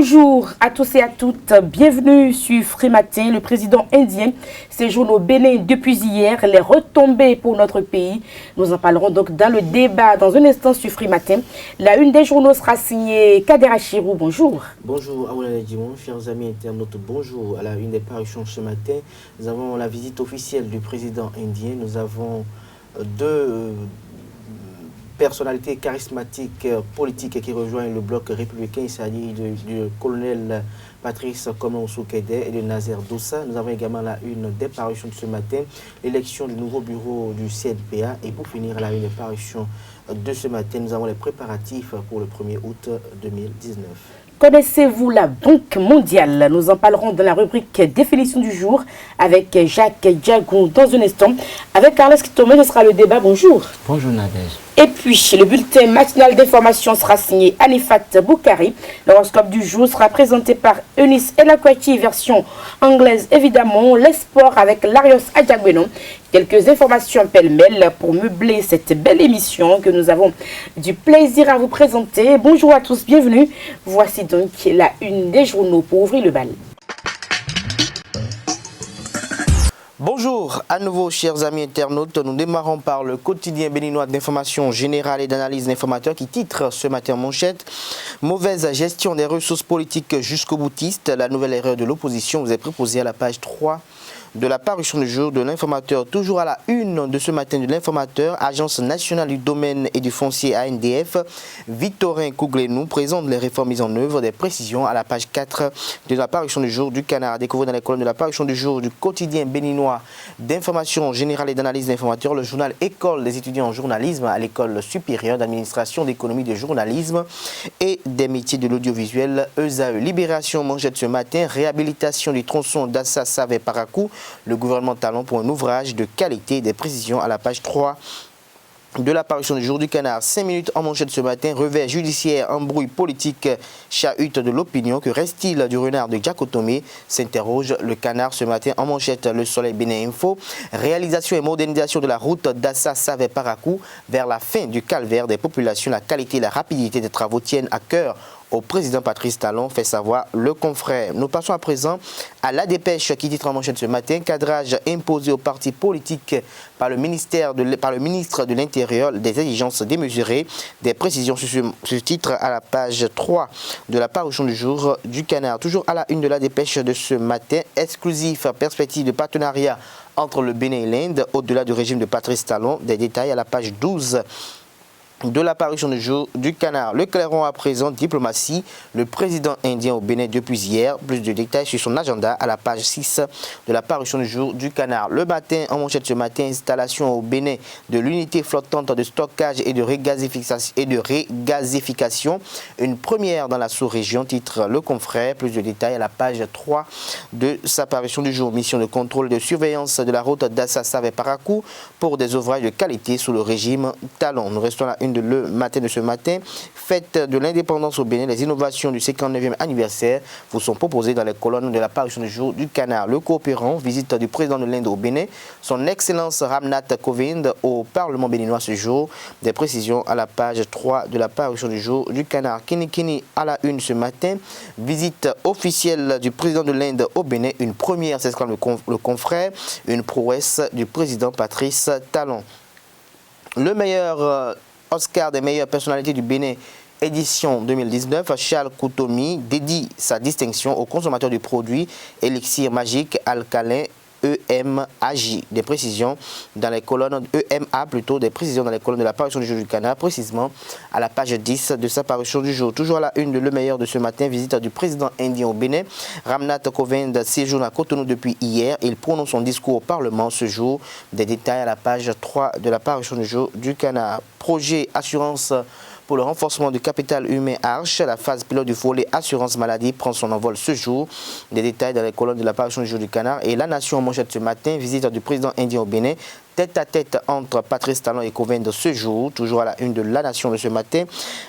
Bonjour à tous et à toutes, bienvenue sur Free Matin. Le président indien séjourne au Bénin depuis hier, les retombées pour notre pays. Nous en parlerons donc dans le débat dans un instant sur Free Matin. La une des journaux sera signée Kader Achirou. Bonjour. Bonjour Aoulana Dimon, chers amis internautes, bonjour. À la une des parutions ce matin, nous avons la visite officielle du président indien. Nous avons deux personnalités charismatiques politiques qui rejoignent le bloc républicain. Il s'agit du colonel Patrice Konon-Soukedé et de Nazer Doussa. Nous avons également la une des parutions de ce matin, l'élection du nouveau bureau du CNPA. Et pour finir, la une des parutions de ce matin, nous avons les préparatifs pour le 1er août 2019. Connaissez-vous la Banque mondiale? Nous en parlerons dans la rubrique définition du jour avec Jacques Diagon dans un instant. Avec Carlos Tomé, ce sera le débat. Bonjour. Bonjour Nadège. Et puis, le bulletin matinal d'information sera signé Anifat Boukari. L'horoscope du jour sera présenté par Eunice Elakwati, version anglaise évidemment. Les sports avec Larios Adjagbenon. Quelques informations pêle-mêle pour meubler cette belle émission que nous avons du plaisir à vous présenter. Bonjour à tous, bienvenue. Voici donc la une des journaux pour ouvrir le bal. Bonjour à nouveau chers amis internautes, nous démarrons par le quotidien béninois d'information générale et d'analyse d'informateurs qui titre ce matin en manchette « Mauvaise gestion des ressources politiques jusqu'au boutiste, la nouvelle erreur de l'opposition » vous est proposée à la page 3 de la parution du jour de l'informateur. Toujours à la une de ce matin de l'informateur, Agence nationale du domaine et du foncier ANDF, Victorin Kouglenou présente les réformes mises en œuvre, des précisions à la page 4 de la parution du jour du Canard. Découvrez dans les colonnes de la parution du jour du quotidien béninois d'information générale et d'analyse d'informateurs, le journal École des étudiants en journalisme à l'École supérieure d'administration d'économie de journalisme et des métiers de l'audiovisuel ESAE. Libération manchette ce matin, réhabilitation du tronçon d'Assa Savé Paracou. Le gouvernement Talon pour un ouvrage de qualité, des précisions à la page 3 de la parution du jour du Canard. 5 minutes en manchette ce matin, revers judiciaire, embrouille politique, chahute de l'opinion. Que reste-t-il du renard de Diakotomé? S'interroge le Canard ce matin en manchette. Le Soleil Bénin Info, réalisation et modernisation de la route d'Assa Savé Paracou vers la fin du calvaire des populations. La qualité et la rapidité des travaux tiennent à cœur au président Patrice Talon, fait savoir le confrère. Nous passons à présent à la dépêche qui titre en manchette ce matin. Cadrage imposé aux partis politiques par le ministre de l'Intérieur, des exigences démesurées. Des précisions sur ce titre à la page 3 de la parution du jour du Canard. Toujours à la une de la dépêche de ce matin. Exclusif perspective de partenariat entre le Bénin et l'Inde au-delà du régime de Patrice Talon. Des détails à la page 12 de la parution du jour du Canard. Le clairon à présent, diplomatie, le président indien au Bénin depuis hier. Plus de détails sur son agenda à la page 6 de la parution du jour du Canard. Le matin, en manchette ce matin, installation au Bénin de l'unité flottante de stockage et de régasification. Une première dans la sous-région, titre le confrère. Plus de détails à la page 3 de sa parution du jour. Mission de contrôle et de surveillance de la route d'Assa Savé Paracou pour des ouvrages de qualité sous le régime Talon. Nous restons à la une de le matin de ce matin. Fête de l'indépendance au Bénin, les innovations du 59e anniversaire vous sont proposées dans les colonnes de la parution du jour du Canard. Le coopérant, visite du président de l'Inde au Bénin, son excellence Ramnath Kovind au Parlement béninois ce jour. Des précisions à la page 3 de la parution du jour du Canard. Kini à la une ce matin, visite officielle du président de l'Inde au Bénin, une première, s'exclame le confrère, une prouesse du président Patrice Talon. Le meilleur Oscar des meilleures personnalités du Bénin, édition 2019, Charles Koutomi dédie sa distinction aux consommateurs du produit Élixir Magique Alcalin EMAJ. Des précisions dans les colonnes EMA, plutôt des précisions dans les colonnes de la parution du jour du Canard, précisément à la page 10 de sa parution du jour. Toujours à la une de Le Meilleur de ce matin, visite du président indien au Bénin. Ramnath Kovind séjourne à Cotonou depuis hier. Il prononce son discours au Parlement ce jour. Des détails à la page 3 de la parution du jour du Canard. Projet assurance pour le renforcement du capital humain Arche, la phase pilote du volet assurance maladie prend son envol ce jour. Des détails dans les colonnes de la parution du jour du Canard. Et la Nation en manchette ce matin, visite du président indien au Bénin. tête-à-tête entre Patrice Talon et Covende ce jour, toujours à la une de La Nation de ce matin.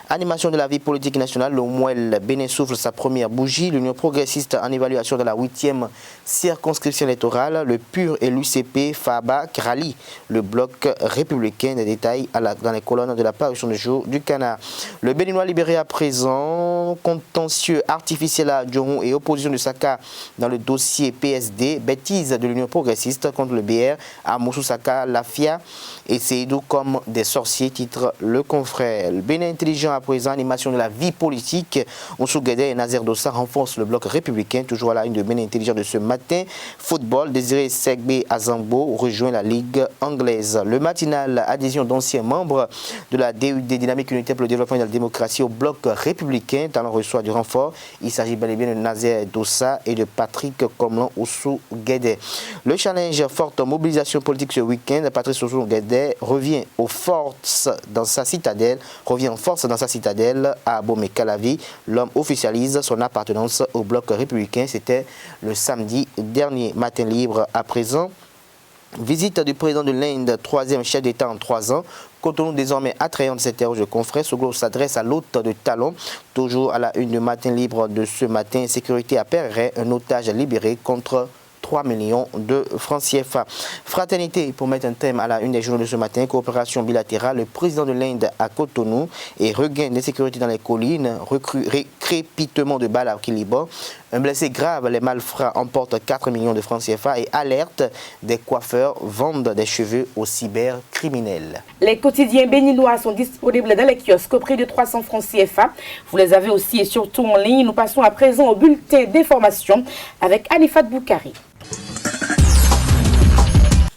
Animation de la vie politique nationale, le Mouel Bénin souffle sa première bougie. L'Union progressiste en évaluation de la 8e circonscription électorale, le PUR et l'UCP FABA rallient le bloc républicain. Des détails dans les colonnes de la parution du jour du Canard. Le Béninois libéré à présent, contentieux artificiel à Djoron et opposition de Saka dans le dossier PSD, bêtise de l'Union progressiste contre le BR à Moussou Saka, Lafia et Seydou comme des sorciers, titre le confrère. Le Bénin intelligent à présent, animation de la vie politique. Moussou Guédé et Nazer Dossa renforcent le bloc républicain, toujours à la une de Bénin intelligent de ce matin. Football, Désiré Segbe Azambo rejoint la Ligue anglaise. Le matinal, adhésion d'anciens membres de la DUD, Dynamique Unité pour le développement et la démocratie, au bloc républicain. Talon reçoit du renfort. Il s'agit bel et bien de Nazer Dossa et de Patrick Komlan Oussou Guédé. Le challenge forte mobilisation politique ce week-end. Patrice Oussou Guédé revient en force dans sa citadelle à Abomey-Calavi. L'homme officialise son appartenance au bloc républicain. C'était le samedi dernier. Matin libre à présent. Visite du président de l'Inde, 3e chef d'État en 3 ans. Cotonou désormais attrayant de s'interroge de confrères. Soglo s'adresse à l'hôte de Talon. Toujours à la une de Matin libre de ce matin. Sécurité à Perret, un otage libéré contre 3 millions de francs CFA. Fraternité, pour mettre un thème à la une des journaux de ce matin, coopération bilatérale, le président de l'Inde à Cotonou et regain d'insécurité dans les collines, crépitement de balles à Kilibo. Un blessé grave, les malfrats emportent 4 millions de francs CFA et alerte des coiffeurs vendent des cheveux aux cybercriminels. Les quotidiens béninois sont disponibles dans les kiosques au prix de 300 francs CFA. Vous les avez aussi et surtout en ligne. Nous passons à présent au bulletin d'information avec Anifat Boukari.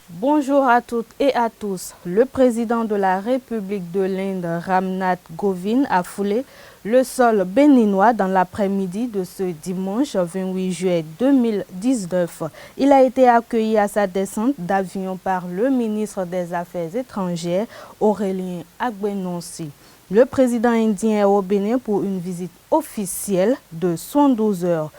Bonjour à toutes et à tous. Le président de la République de l'Inde, Ramnath Kovind, a foulé le sol béninois dans l'après-midi de ce dimanche 28 juillet 2019. Il a été accueilli à sa descente d'avion par le ministre des Affaires étrangères, Aurélien Agbenonsi. Le président indien est au Bénin pour une visite officielle de 112 heures.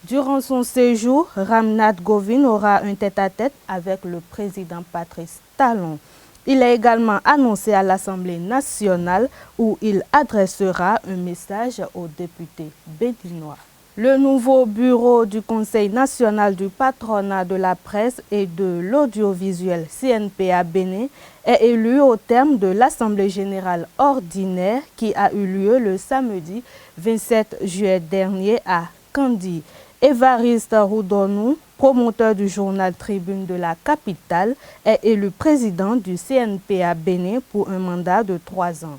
Durant son séjour, Ramnath Kovind aura un tête-à-tête avec le président Patrice Talon. Il est également annoncé à l'Assemblée nationale où il adressera un message aux députés béninois. Le nouveau bureau du Conseil national du patronat de la presse et de l'audiovisuel CNPA Bénin est élu au terme de l'Assemblée générale ordinaire qui a eu lieu le samedi 27 juillet dernier à Kandi. Évariste Roudonou, promoteur du journal Tribune de la capitale, est élu président du CNPA Bénin pour un mandat de 3 ans.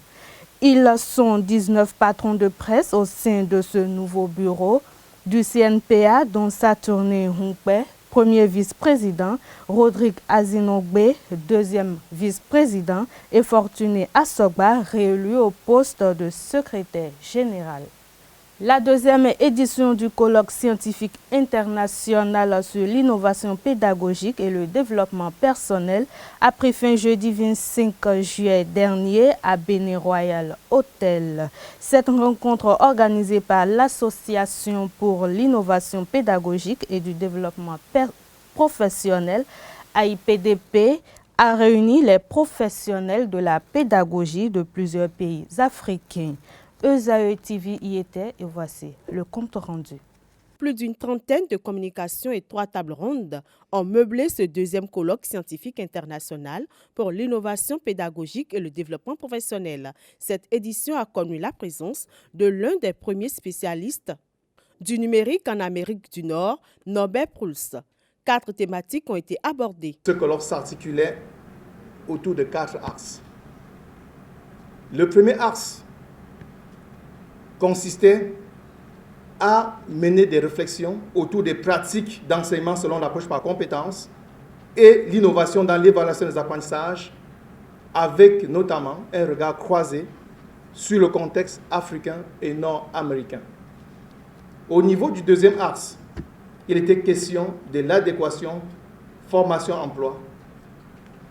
Ils sont 19 patrons de presse au sein de ce nouveau bureau du CNPA, dont Saturné Hunkpe, premier vice-président, Rodrigue Azinogbe, deuxième vice-président, et Fortuné Assogba, réélu au poste de secrétaire général. La deuxième édition du colloque scientifique international sur l'innovation pédagogique et le développement personnel a pris fin jeudi 25 juillet dernier à Bénin Royal Hotel. Cette rencontre organisée par l'Association pour l'innovation pédagogique et du développement professionnel, AIPDP, a réuni les professionnels de la pédagogie de plusieurs pays africains. ESAE TV y était et voici le compte rendu. Plus d'une trentaine de communications et 3 tables rondes ont meublé ce deuxième colloque scientifique international pour l'innovation pédagogique et le développement professionnel. Cette édition a connu la présence de l'un des premiers spécialistes du numérique en Amérique du Nord, Norbert Proulx. 4 thématiques ont été abordées. Ce colloque s'articulait autour de 4 axes. Le premier axe consistait à mener des réflexions autour des pratiques d'enseignement selon l'approche par compétences et l'innovation dans l'évaluation des apprentissages, avec notamment un regard croisé sur le contexte africain et nord-américain. Au niveau du deuxième axe, il était question de l'adéquation formation-emploi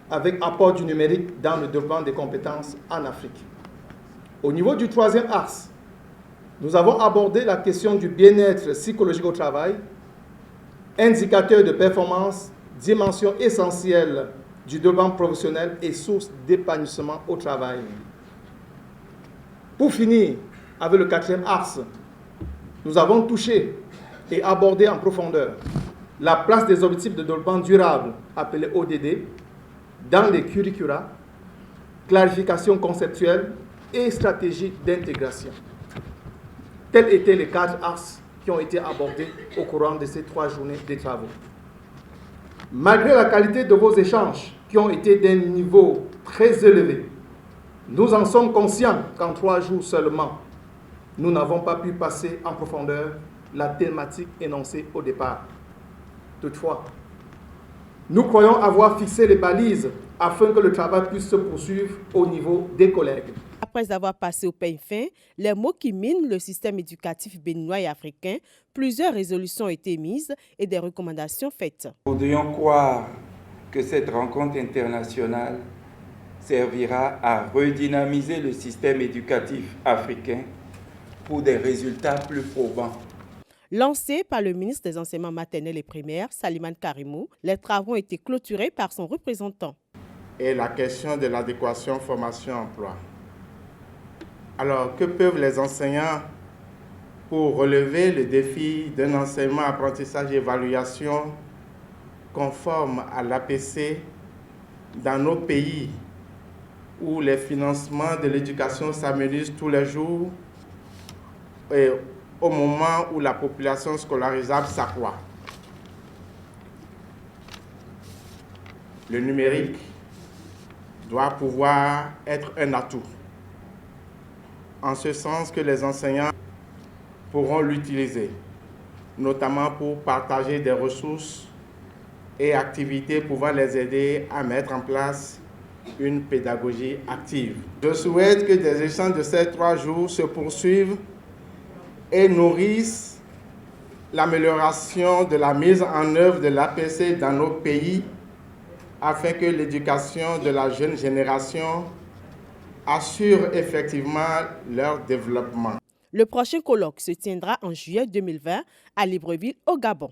avec apport du numérique dans le développement des compétences en Afrique. Au niveau du troisième axe, nous avons abordé la question du bien-être psychologique au travail, indicateur de performance, dimension essentielle du développement professionnel et source d'épanouissement au travail. Pour finir, avec le 4e axe, nous avons touché et abordé en profondeur la place des objectifs de développement durable, appelés ODD, dans les curricula, clarification conceptuelle et stratégie d'intégration. Tels étaient les 4 axes qui ont été abordés au courant de ces 3 journées de travaux. Malgré la qualité de vos échanges, qui ont été d'un niveau très élevé, nous en sommes conscients qu'en 3 jours seulement, nous n'avons pas pu passer en profondeur la thématique énoncée au départ. Toutefois, nous croyons avoir fixé les balises afin que le travail puisse se poursuivre au niveau des collègues. Après avoir passé au peigne fin les mots qui minent le système éducatif béninois et africain, plusieurs résolutions ont été mises et des recommandations faites. Nous voudrions croire que cette rencontre internationale servira à redynamiser le système éducatif africain pour des résultats plus probants. Lancé par le ministre des Enseignements maternels et primaires, Salimane Karimou, les travaux ont été clôturés par son représentant. Et la question de l'adéquation formation-emploi. Alors, que peuvent les enseignants pour relever le défi d'un enseignement, apprentissage et évaluation conforme à l'APC dans nos pays où les financements de l'éducation s'améliorent tous les jours et au moment où la population scolarisable s'accroît? Le numérique doit pouvoir être un atout, en ce sens que les enseignants pourront l'utiliser, notamment pour partager des ressources et activités pouvant les aider à mettre en place une pédagogie active. Je souhaite que des échanges de ces 3 jours se poursuivent et nourrissent l'amélioration de la mise en œuvre de l'APC dans nos pays afin que l'éducation de la jeune génération assure effectivement leur développement. Le prochain colloque se tiendra en juillet 2020 à Libreville, au Gabon.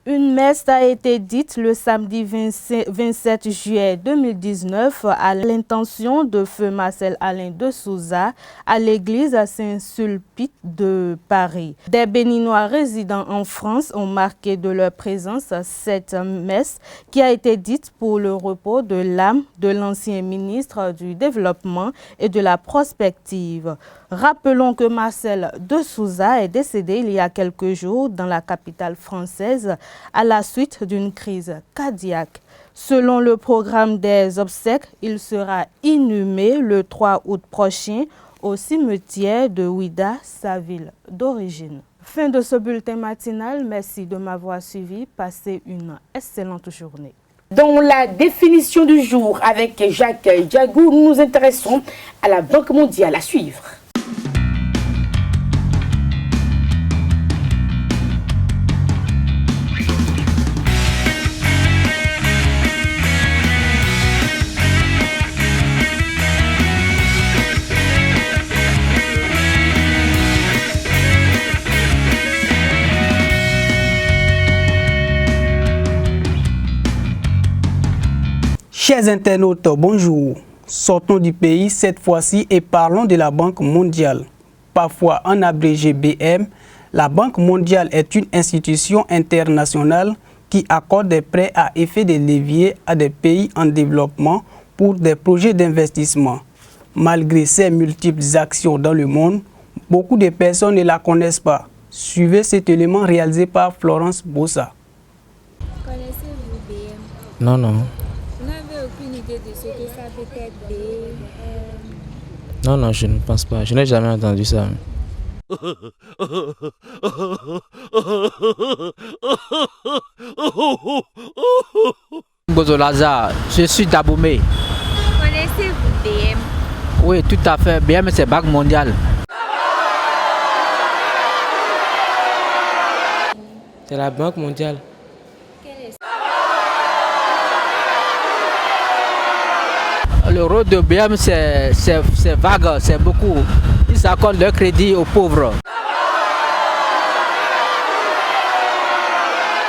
Une messe a été dite le samedi 27 juillet 2019 à l'intention de feu Marcel Alain de Souza à l'église Saint-Sulpice de Paris. Des Béninois résidant en France ont marqué de leur présence cette messe qui a été dite pour le repos de l'âme de l'ancien ministre du Développement et de la Prospective. Rappelons que Marcel de Souza est décédé il y a quelques jours dans la capitale française à la suite d'une crise cardiaque. Selon le programme des obsèques, il sera inhumé le 3 août prochain au cimetière de Ouida, sa ville d'origine. Fin de ce bulletin matinal. Merci de m'avoir suivi. Passez une excellente journée. Dans la définition du jour avec Jacques Diagou, nous nous intéressons à la Banque mondiale à suivre. Chers internautes, bonjour. Sortons du pays cette fois-ci et parlons de la Banque mondiale. Parfois en abrégé BM, la Banque mondiale est une institution internationale qui accorde des prêts à effet de levier à des pays en développement pour des projets d'investissement. Malgré ses multiples actions dans le monde, beaucoup de personnes ne la connaissent pas. Suivez cet élément réalisé par Florence Bossa. Connaissez-vous BM? Non. Vous n'avez aucune idée de ce que ça peut être BM? Non, je ne pense pas. Je n'ai jamais entendu ça. Bozo Lazare, je suis d'Aboumé. Connaissez-vous BM? Oui, tout à fait. BM, c'est Banque mondiale. C'est la Banque mondiale. Le rôle de BM, c'est vague, c'est beaucoup. Ils s'accordent le crédit aux pauvres.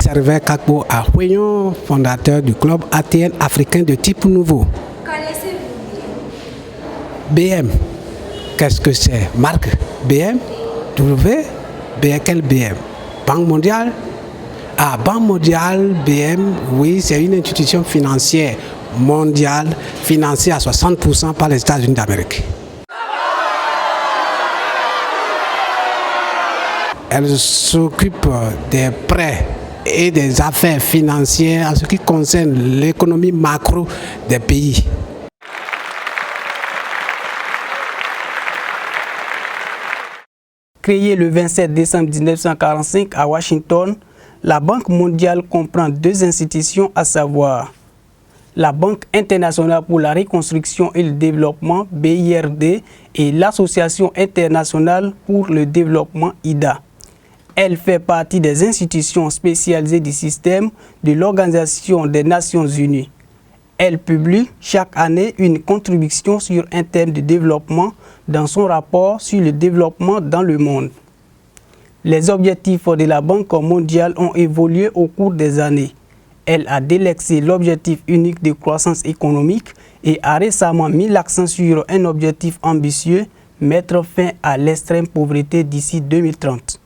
Servais Kakbo Ahweyon, fondateur du club ATN africain de type nouveau. Connaissez-vous BM, qu'est-ce que c'est? Marque BM, W, quel BM? Banque mondiale? Ah, Banque mondiale, BM, oui, c'est une institution financière mondiale financée à 60% par les États-Unis d'Amérique. Elle s'occupe des prêts et des affaires financières en ce qui concerne l'économie macro des pays. Créée le 27 décembre 1945 à Washington, la Banque mondiale comprend deux institutions, à savoir la Banque internationale pour la reconstruction et le développement, BIRD, et l'Association internationale pour le développement, IDA. Elle fait partie des institutions spécialisées du système de l'Organisation des Nations Unies. Elle publie chaque année une contribution sur un thème de développement dans son rapport sur le développement dans le monde. Les objectifs de la Banque mondiale ont évolué au cours des années. Elle a délaissé l'objectif unique de croissance économique et a récemment mis l'accent sur un objectif ambitieux, mettre fin à l'extrême pauvreté d'ici 2030.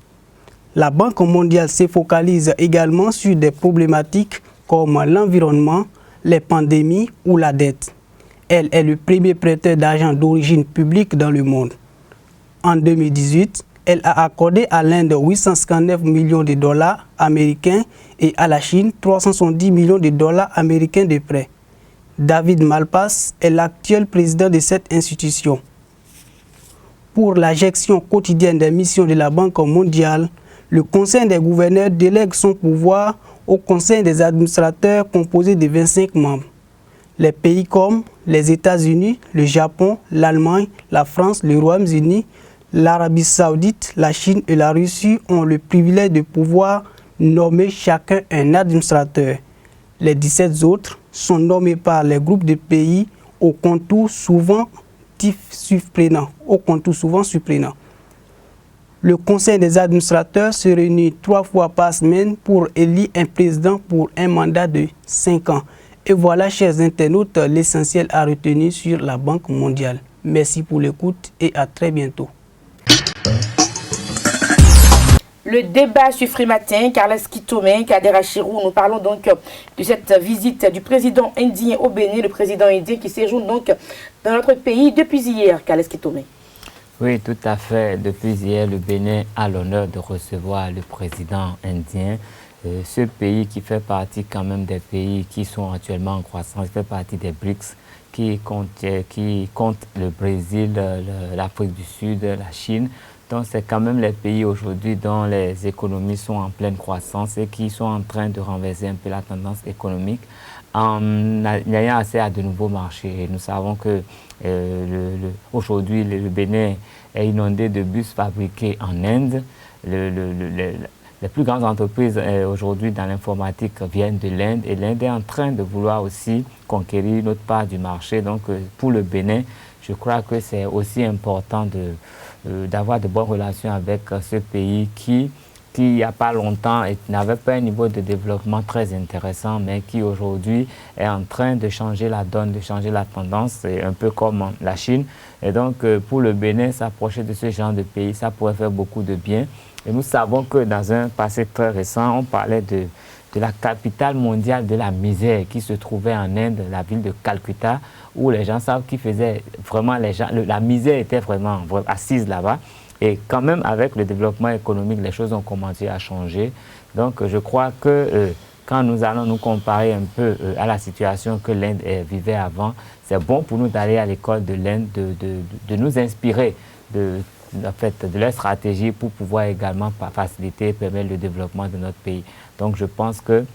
La Banque mondiale se focalise également sur des problématiques comme l'environnement, les pandémies ou la dette. Elle est le premier prêteur d'argent d'origine publique dans le monde. En 2018, elle a accordé à l'Inde 859 millions de dollars américains et à la Chine 370 millions de dollars américains de prêts. David Malpass est l'actuel président de cette institution. Pour la gestion quotidienne des missions de la Banque mondiale, le Conseil des gouverneurs délègue son pouvoir au Conseil des administrateurs composé de 25 membres. Les pays comme les États-Unis, le Japon, l'Allemagne, la France, le Royaume-Uni, l'Arabie saoudite, la Chine et la Russie ont le privilège de pouvoir nommer chacun un administrateur. Les 17 autres sont nommés par les groupes de pays au contour souvent surprenant. Le Conseil des administrateurs se réunit 3 fois par semaine pour élire un président pour un mandat de 5 ans. Et voilà, chers internautes, l'essentiel à retenir sur la Banque mondiale. Merci pour l'écoute et à très bientôt. Le débat sur Free Matin, Carles Kitome, Kadera Chirou, nous parlons donc de cette visite du président indien au Bénin, le président indien qui séjourne donc dans notre pays depuis hier, Carles Kitome. Oui, tout à fait. Depuis hier, le Bénin a l'honneur de recevoir le président indien. Ce pays qui fait partie quand même des pays qui sont actuellement en croissance, fait partie des BRICS, qui compte le Brésil, l'Afrique du Sud, la Chine. Donc c'est quand même les pays aujourd'hui dont les économies sont en pleine croissance et qui sont en train de renverser un peu la tendance économique en ayant accès à de nouveaux marchés. Et nous savons que aujourd'hui le Bénin est inondé de bus fabriqués en Inde. Les plus grandes entreprises aujourd'hui dans l'informatique viennent de l'Inde et l'Inde est en train de vouloir aussi conquérir une autre part du marché. Donc pour le Bénin, je crois que c'est aussi important d'avoir de bonnes relations avec ce pays qui il n'y a pas longtemps n'avait pas un niveau de développement très intéressant, mais qui aujourd'hui est en train de changer la donne, de changer la tendance, un peu comme la Chine. Et donc pour le Bénin, s'approcher de ce genre de pays, ça pourrait faire beaucoup de bien. Et nous savons que dans un passé très récent, on parlait de la capitale mondiale de la misère qui se trouvait en Inde, la ville de Calcutta, où les gens savent qui faisait vraiment la misère était vraiment assise là-bas. Et quand même, avec le développement économique, les choses ont commencé à changer. Donc, je crois que quand nous allons nous comparer un peu à la situation que l'Inde vivait avant, c'est bon pour nous d'aller à l'école de l'Inde, de nous inspirer de leur stratégie pour pouvoir également faciliter et permettre le développement de notre pays. Donc, je pense que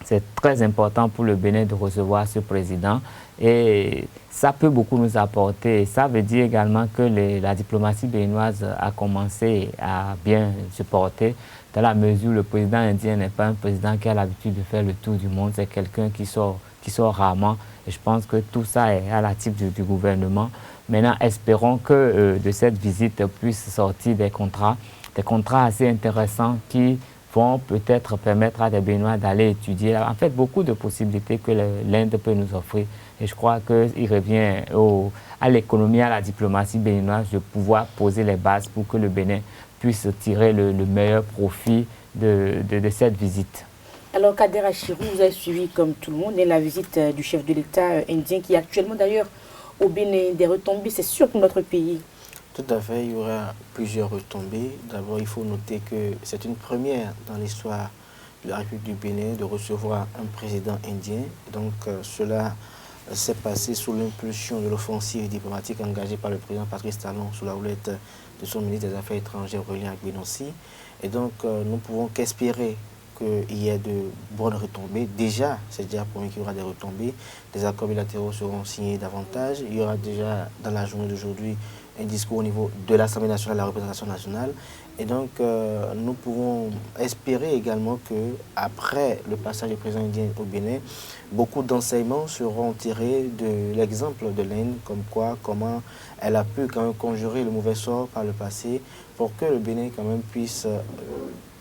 c'est très important pour le Bénin de recevoir ce président et ça peut beaucoup nous apporter. Ça veut dire également que la diplomatie béninoise a commencé à bien se porter dans la mesure où le président indien n'est pas un président qui a l'habitude de faire le tour du monde. C'est quelqu'un qui sort rarement et je pense que tout ça est à la type du gouvernement. Maintenant, espérons que de cette visite puisse sortir des contrats assez intéressants qui vont peut-être permettre à des Béninois d'aller étudier. En fait, beaucoup de possibilités que l'Inde peut nous offrir. Et je crois qu'il revient à l'économie, à la diplomatie béninoise de pouvoir poser les bases pour que le Bénin puisse tirer le meilleur profit de cette visite. Alors, Kader Achirou, vous avez suivi comme tout le monde la visite du chef de l'État indien qui est actuellement d'ailleurs au Bénin. Des retombées, c'est sûr pour notre pays. Tout à fait, il y aura plusieurs retombées. D'abord, il faut noter que c'est une première dans l'histoire de la République du Bénin de recevoir un président indien. Donc, cela s'est passé sous l'impulsion de l'offensive diplomatique engagée par le président Patrice Talon sous la houlette de son ministre des Affaires étrangères, Aurélien Agbenonsi. Et donc, nous ne pouvons qu'espérer qu'il y ait de bonnes retombées. Déjà, c'est déjà promis qu'il y aura des retombées. Des accords bilatéraux seront signés davantage. Il y aura déjà, dans la journée d'aujourd'hui, un discours au niveau de l'Assemblée nationale, la représentation nationale. Et donc, nous pouvons espérer également qu'après le passage du président indien au Bénin, beaucoup d'enseignements seront tirés de l'exemple de l'Inde, comme quoi, comment elle a pu quand même conjurer le mauvais sort par le passé pour que le Bénin quand même puisse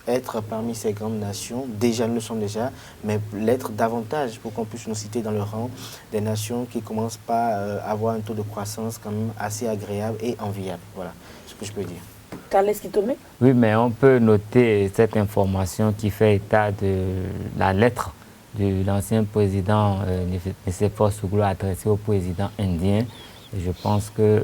être parmi ces grandes nations. Déjà, nous le sommes déjà, mais l'être davantage pour qu'on puisse nous citer dans le rang des nations qui commencent par avoir un taux de croissance quand même assez agréable et enviable. Voilà ce que je peux dire. Carles Kitomé? Oui, mais on peut noter cette information qui fait état de la lettre de l'ancien président Nicéphore Sougoulou adressée au président indien. Et je pense que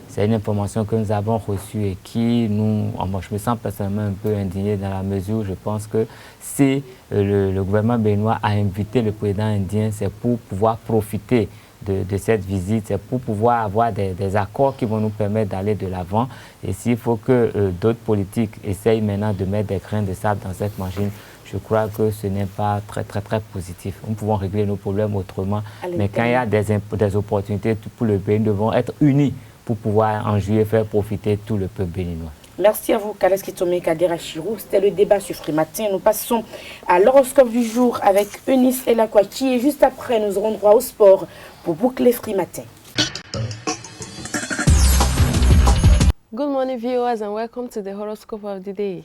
c'est une information que nous avons reçue et qui moi je me sens personnellement un peu indigné dans la mesure où je pense que si le gouvernement béninois a invité le président indien, c'est pour pouvoir profiter de cette visite, c'est pour pouvoir avoir des accords qui vont nous permettre d'aller de l'avant. Et s'il faut que d'autres politiques essayent maintenant de mettre des grains de sable dans cette machine, je crois que ce n'est pas très positif. Nous pouvons régler nos problèmes autrement, mais quand il y a des opportunités pour le pays, nous devons être unis pour pouvoir en jouer et faire profiter tout le peuple béninois. Merci à vous, Carles Kitomé, Kader Achirou. C'était le débat sur Free Matin. Nous passons à l'horoscope du jour avec Eunice Elakwaki. Et juste après, nous aurons droit au sport pour boucler Free Matin. Good morning, viewers, and welcome to the horoscope of the day.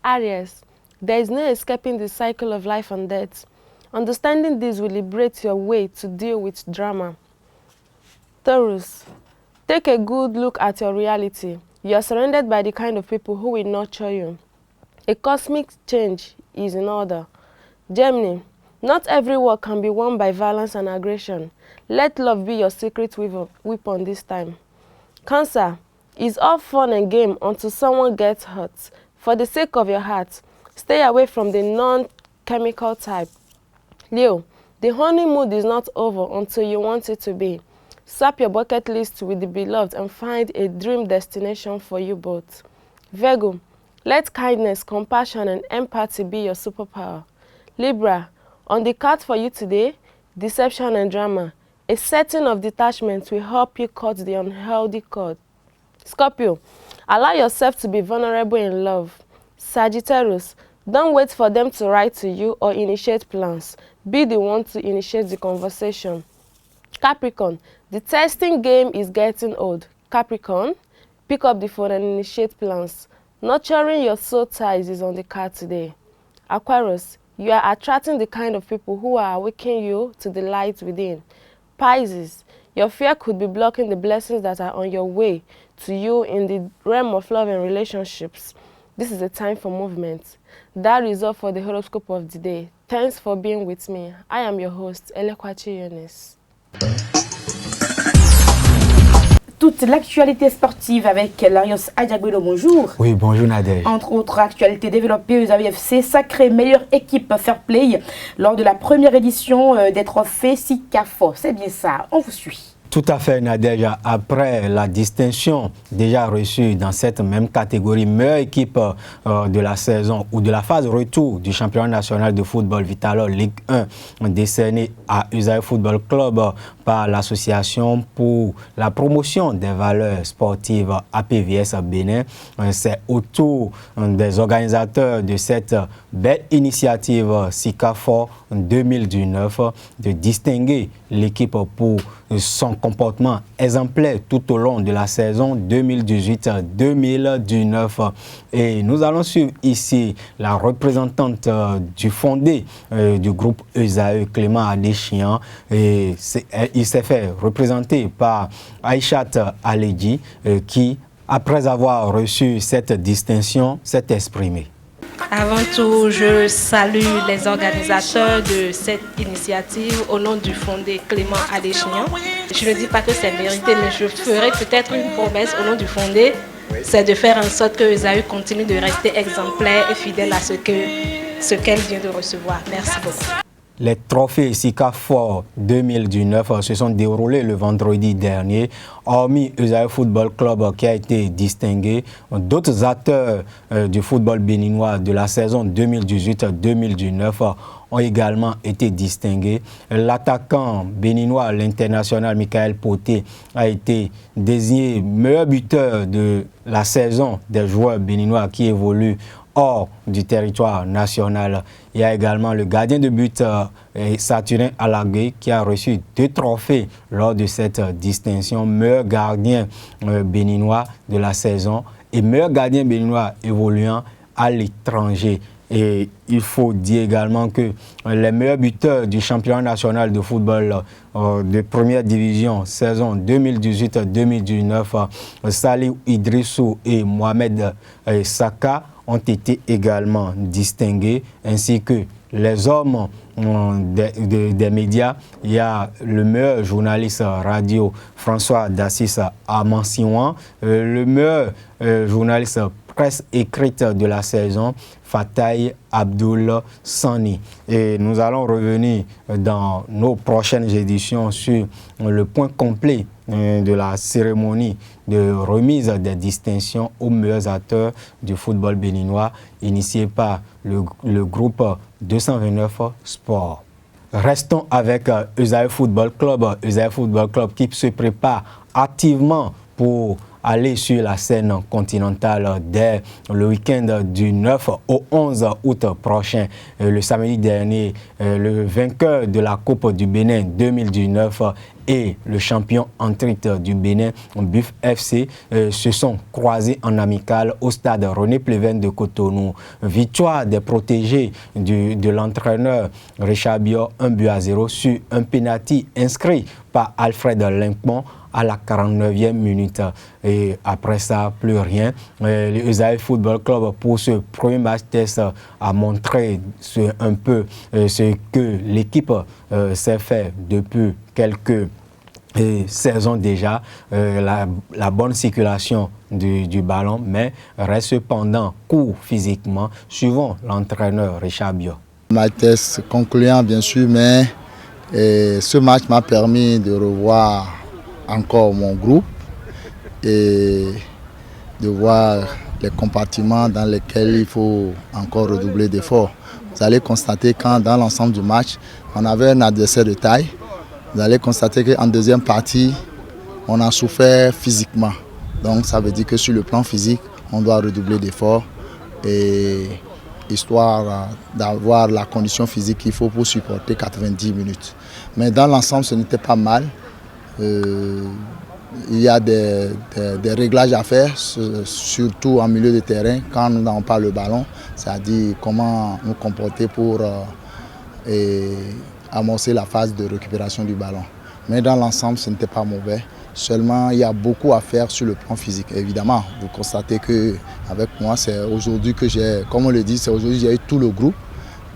Aries, there is no escaping the cycle of life and death. Understanding this will liberate your way to deal with drama. Taurus, take a good look at your reality. You are surrounded by the kind of people who will nurture you. A cosmic change is in order. Gemini, not every war can be won by violence and aggression. Let love be your secret weapon this time. Cancer, it's all fun and game until someone gets hurt. For the sake of your heart, stay away from the non-chemical type. Leo, the honeymoon is not over until you want it to be. Swap your bucket list with the beloved and find a dream destination for you both. Virgo, let kindness, compassion, and empathy be your superpower. Libra, on the card for you today, deception and drama. A setting of detachment will help you cut the unhealthy cord. Scorpio, allow yourself to be vulnerable in love. Sagittarius, don't wait for them to write to you or initiate plans. Be the one to initiate the conversation. Capricorn, the testing game is getting old. Capricorn, pick up the phone and initiate plans. Nurturing your soul ties is on the card today. Aquarius, you are attracting the kind of people who are awakening you to the light within. Pisces, your fear could be blocking the blessings that are on your way to you in the realm of love and relationships. This is a time for movement. That is all for the horoscope of the day. Thanks for being with me. I am your host, Elekwachi Eunice. Toute l'actualité sportive avec Larios Adjagouelo, bonjour. Oui, bonjour Nadège. Entre autres actualités développées, aux AVFC, sacrée meilleure équipe fair play lors de la première édition des trophées SICAFO. C'est bien ça, on vous suit. Tout à fait, Nadège. Après la distinction déjà reçue dans cette même catégorie, meilleure équipe de la saison ou de la phase retour du championnat national de football Vitalol Ligue 1 décerné à Usaï Football Club par l'association pour la promotion des valeurs sportives APVS Bénin. C'est au tour des organisateurs de cette belle initiative SICAFO 2019 de distinguer l'équipe pour son comportement exemplaire tout au long de la saison 2018-2019. Et nous allons suivre ici la représentante du fondé du groupe ESAE, Clément Adéchian. Et il s'est fait représenter par Aïchat Aledji qui, après avoir reçu cette distinction, s'est exprimé. Avant tout, je salue les organisateurs de cette initiative au nom du fondé Clément Adéchian. Je ne dis pas que c'est mérité, mais je ferai peut-être une promesse au nom du fondé, c'est de faire en sorte que ESAE continue de rester exemplaire et fidèle à ce qu'elle vient de recevoir. Merci beaucoup. Les trophées Sika Fort 2019 se sont déroulés le vendredi dernier. Hormis ESAE Football Club qui a été distingué, d'autres acteurs du football béninois de la saison 2018-2019 ont également été distingués. L'attaquant béninois, l'international Michael Poté, a été désigné meilleur buteur de la saison des joueurs béninois qui évoluent hors du territoire national. Il y a également le gardien de but Saturnin Alagué qui a reçu 2 trophées lors de cette distinction, meilleur gardien béninois de la saison et meilleur gardien béninois évoluant à l'étranger. Et il faut dire également que les meilleurs buteurs du championnat national de football de première division saison 2018-2019, Salih Idrissou et Mohamed Saka, ont été également distingués, ainsi que les hommes des médias. Il y a le meilleur journaliste radio François Dassis Amansiwan, le meilleur journaliste presse écrite de la saison Fataï Abdoul Sani. Et nous allons revenir dans nos prochaines éditions sur le point complet de la cérémonie de remise des distinctions aux meilleurs acteurs du football béninois initié par le groupe 229 Sport. Restons avec ESAE Football Club. ESAE Football Club qui se prépare activement pour aller sur la scène continentale dès le week-end du 9 au 11 août prochain. Le samedi dernier, le vainqueur de la Coupe du Bénin 2019 et le champion en titre du Bénin, Buff FC, se sont croisés en amical au stade René Pleven de Cotonou. Victoire des protégés de l'entraîneur Richard Biot, 1-0 sur un penalty inscrit par Alfred Linkmont à la 49e minute. Et après ça, plus rien. Le ESAE Football Club, pour ce premier match test, a montré un peu ce que l'équipe s'est fait depuis quelques saisons déjà, la bonne circulation du ballon, mais reste cependant court physiquement, suivant l'entraîneur Richard Biot. Match test concluant bien sûr, mais ce match m'a permis de revoir encore mon groupe et de voir les compartiments dans lesquels il faut encore redoubler d'efforts. Vous allez constater quand dans l'ensemble du match, on avait un adversaire de taille. Vous allez constater qu'en deuxième partie, on a souffert physiquement. Donc ça veut dire que sur le plan physique, on doit redoubler d'efforts et histoire d'avoir la condition physique qu'il faut pour supporter 90 minutes. Mais dans l'ensemble, ce n'était pas mal. Il y a des réglages à faire, surtout en milieu de terrain, quand nous n'avons pas le ballon, c'est-à-dire comment nous comporter pour amorcer la phase de récupération du ballon. Mais dans l'ensemble, ce n'était pas mauvais. Seulement, il y a beaucoup à faire sur le plan physique. Évidemment, vous constatez qu'avec moi, c'est aujourd'hui que j'ai, comme on le dit, c'est aujourd'hui que j'ai eu tout le groupe.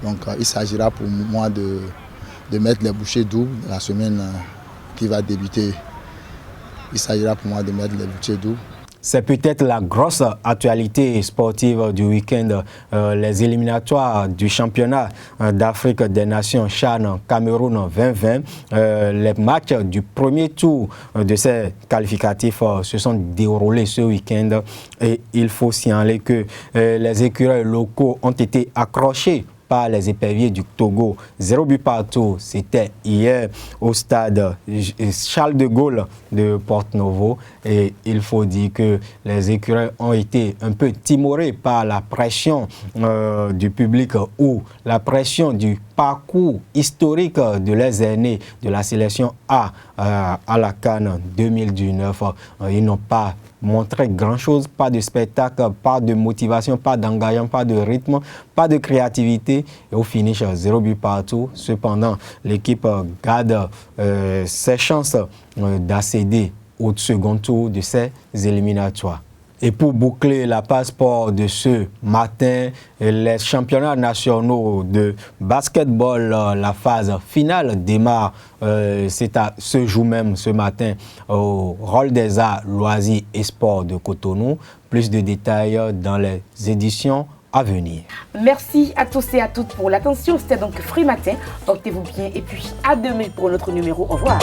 Donc, il s'agira pour moi de mettre les bouchées doubles la semaine qui va débuter. Il s'agira pour moi de mettre les bouchées doubles. C'est peut-être la grosse actualité sportive du week-end, les éliminatoires du championnat d'Afrique des Nations CHAN Cameroun 2020. Les matchs du premier tour de ces qualificatifs se sont déroulés ce week-end et il faut signaler que les écureuils locaux ont été accrochés par les éperviers du Togo. 0 but partout, c'était hier au stade Charles de Gaulle de Porto-Novo. Et il faut dire que les écureuils ont été un peu timorés par la pression du public ou la pression du parcours historique de les aînés de la sélection A à la CAN 2019. Ils n'ont pas montré grand-chose, pas de spectacle, pas de motivation, pas d'engagement, pas de rythme, pas de créativité. Et au finish, 0 but partout. Cependant, l'équipe garde ses chances d'accéder au second tour de ces éliminatoires. Et pour boucler la passeport de ce matin, les championnats nationaux de basketball, la phase finale démarre ce jour même, ce matin, au Hall des Arts, Loisirs et Sports de Cotonou. Plus de détails dans les éditions à venir. Merci à tous et à toutes pour l'attention. C'était donc Free Matin. Portez-vous bien et puis à demain pour notre numéro. Au revoir.